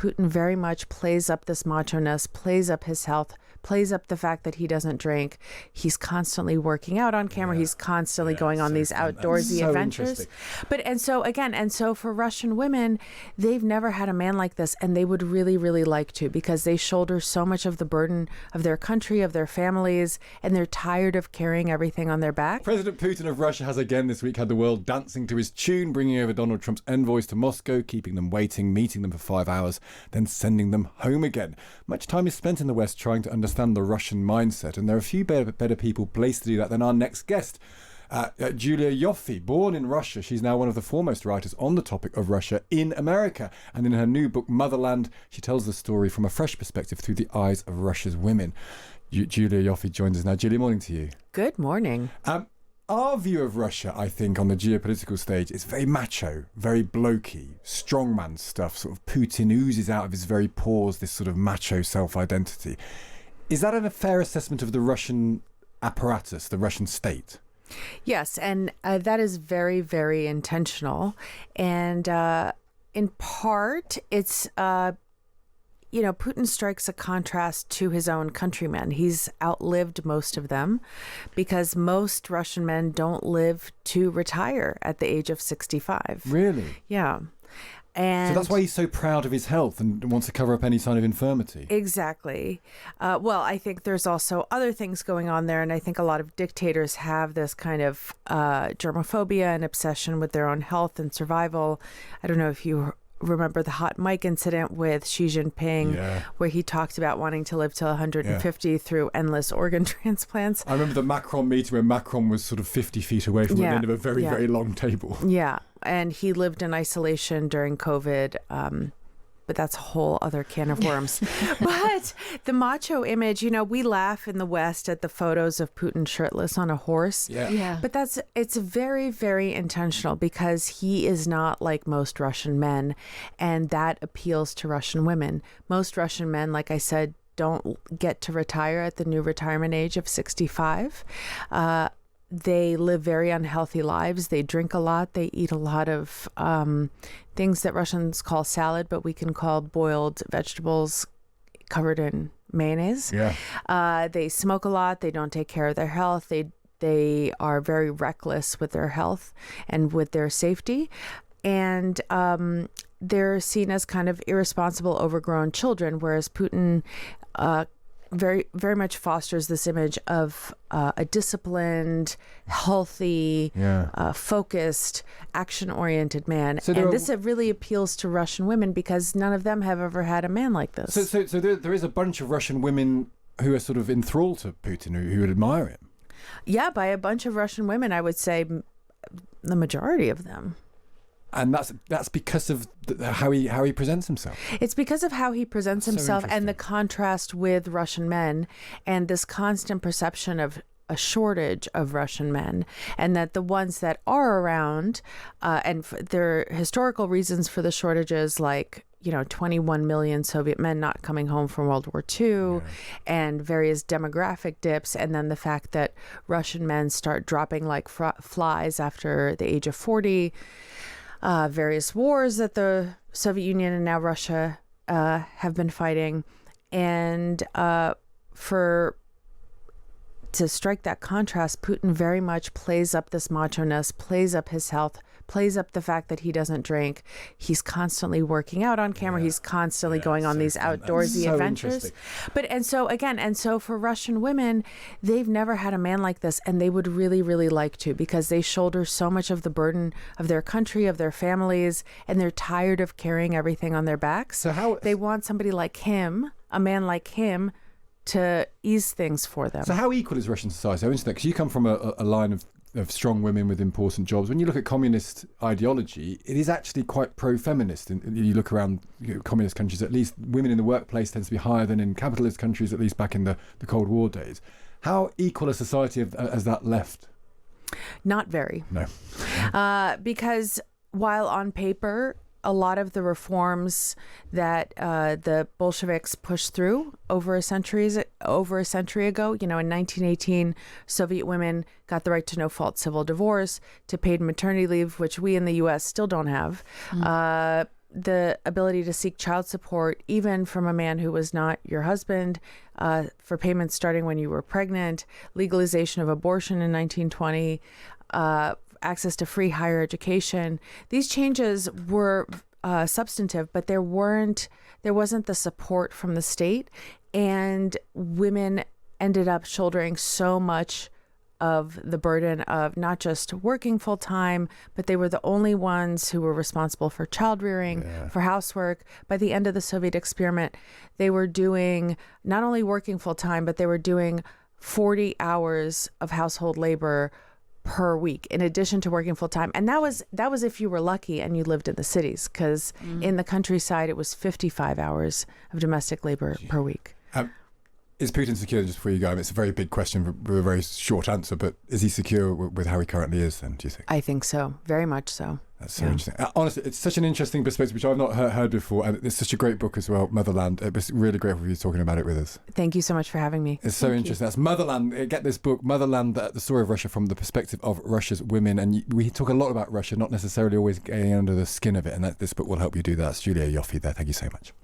Putin very much plays up this macho-ness, plays up his health, plays up the fact that he doesn't drink. He's constantly working out on camera. He's constantly going on these outdoorsy adventures. And so for Russian women, they've never had a man like this, and they would really, really like to, because they shoulder so much of the burden of their country, of their families, and they're tired of carrying everything on their back. President Putin of Russia has again this week had the world dancing to his tune, bringing over Donald Trump's envoys to Moscow, keeping them waiting, meeting them for 5 hours, then sending them home again. Much time is spent in the West trying to understand the Russian mindset, and there are a few better people placed to do that than our next guest. Julie Ioffe, born in Russia, she's now one of the foremost writers on the topic of Russia in America. And in her new book, Motherland, she tells the story from a fresh perspective through the eyes of Russia's women. Julie Ioffe joins us now. Julie, morning to you. Good morning. Our view of Russia, I think, on the geopolitical stage is very macho, very blokey, strongman stuff. Sort of Putin oozes out of his very pores this sort of macho self-identity. Is that a fair assessment of the Russian apparatus, the Russian state? Yes, and that is very, very intentional. And in part, it's, Putin strikes a contrast to his own countrymen. He's outlived most of them, because most Russian men don't live to retire at the age of 65. Really? Yeah. And so that's why he's so proud of his health and wants to cover up any sign of infirmity. Exactly. Well, I think there's also other things going on there. And I think a lot of dictators have this kind of germophobia and obsession with their own health and survival. I don't know if you remember the hot mic incident with Xi Jinping, where he talked about wanting to live till 150 through endless organ transplants. I remember the Macron meeting where Macron was sort of 50 feet away from the end of a very, very long table. Yeah. And he lived in isolation during COVID. But that's a whole other can of worms. But the macho image, we laugh in the West at the photos of Putin shirtless on a horse. But it's very, very intentional, because he is not like most Russian men. And that appeals to Russian women. Most Russian men, like I said, don't get to retire at the new retirement age of 65. They live very unhealthy lives. They drink a lot. They eat a lot of things that Russians call salad, but we can call boiled vegetables covered in mayonnaise. They smoke a lot. They don't take care of their health. They are very reckless with their health and with their safety. And they're seen as kind of irresponsible, overgrown children, whereas Putin very, very much fosters this image of a disciplined, healthy, focused, action-oriented man. This really appeals to Russian women, because none of them have ever had a man like this. So there is a bunch of Russian women who are sort of enthralled to Putin, who would admire him. Yeah, by a bunch of Russian women, I would say the majority of them. And that's because of how he presents himself. It's because of how he presents himself, and the contrast with Russian men, and this constant perception of a shortage of Russian men, and that the ones that are around, and there are historical reasons for the shortages, like 21 million Soviet men not coming home from World War II, and various demographic dips, and then the fact that Russian men start dropping like flies after the age of 40. Various wars that the Soviet Union and now Russia have been fighting, and to strike that contrast, Putin very much plays up this macho-ness, plays up his health, plays up the fact that he doesn't drink. He's constantly working out on camera. He's constantly going on these outdoorsy adventures. So for Russian women, they've never had a man like this, and they would really, really like to, because they shoulder so much of the burden of their country, of their families, and they're tired of carrying everything on their backs. So they want somebody like him, a man like him, to ease things for them. So how equal is Russian society? I'm interested, because you come from a line of strong women with important jobs. When you look at communist ideology, it is actually quite pro-feminist. And you look around communist countries, at least women in the workplace tends to be higher than in capitalist countries, at least back in the Cold War days. How equal a society has that left? Not very. No. Because while on paper, a lot of the reforms that the Bolsheviks pushed through over a century ago, in 1918, Soviet women got the right to no-fault civil divorce, to paid maternity leave, which we in the U.S. still don't have. the ability to seek child support, even from a man who was not your husband, for payments starting when you were pregnant, legalization of abortion in 1920, access to free higher education. These changes were substantive, but there wasn't the support from the state, and women ended up shouldering so much of the burden of not just working full time, but they were the only ones who were responsible for child rearing, for housework. By the end of the Soviet experiment, they were doing not only working full time, but they were doing 40 hours of household labor per week, in addition to working full time. And that was if you were lucky and you lived in the cities, because in the countryside, it was 55 hours of domestic labor per week. Is Putin secure, just before you go? I mean, it's a very big question with a very short answer, but is he secure with how he currently is then, do you think? I think so. Very much so. That's so interesting. Honestly, it's such an interesting perspective, which I've not heard before. And it's such a great book as well, Motherland. It was really great for you talking about it with us. Thank you so much for having me. It's so interesting. That's Motherland. Get this book, Motherland, the story of Russia from the perspective of Russia's women. And we talk a lot about Russia, not necessarily always getting under the skin of it. And this book will help you do that. It's Julie Ioffe there. Thank you so much.